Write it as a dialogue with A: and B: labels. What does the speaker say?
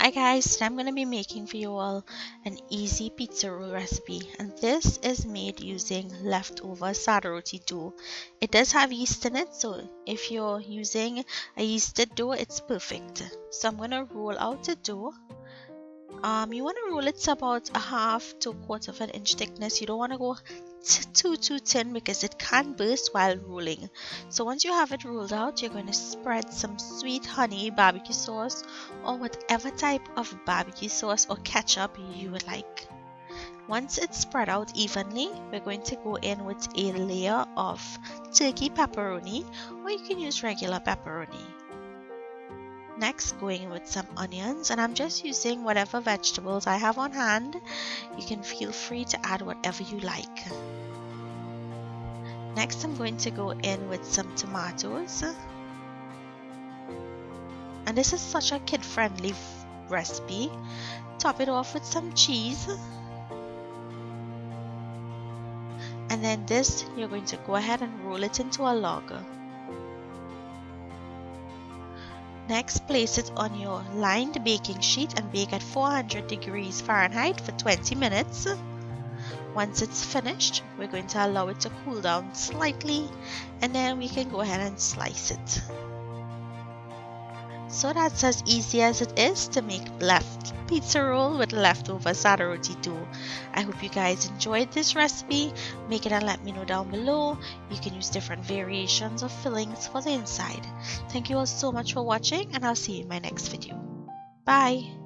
A: Hi guys, today I'm going to be making for you all an easy pizza roll recipe, and this is made using leftover sada roti dough. It does have yeast in it, so if you're using a yeasted dough, it's perfect. So I'm going to roll out the dough. You want to roll it to about a half to a quarter of an inch thickness. You don't want to go too thin because it can burst while rolling. So once you have it rolled out, you're going to spread some sweet honey barbecue sauce or whatever type of barbecue sauce or ketchup you would like. Once it's spread out evenly, we're going to go in with a layer of turkey pepperoni, or you can use regular pepperoni. Next, going in with some onions, and I'm just using whatever vegetables I have on hand. You can feel free to add whatever you like. Next, I'm going to go in with some tomatoes, and this is such a kid-friendly recipe. Top it off with some cheese, and then this you're going to go ahead and roll it into a log. Next, place it on your lined baking sheet and bake at 400 degrees Fahrenheit for 20 minutes. Once it's finished, we're going to allow it to cool down slightly, and then we can go ahead and slice it. So that's as easy as it is to make pizza roll with leftover sada roti dough. I hope you guys enjoyed this recipe. Make it and let me know down below. You can use different variations of fillings for the inside. Thank you all so much for watching, and I'll see you in my next video. Bye!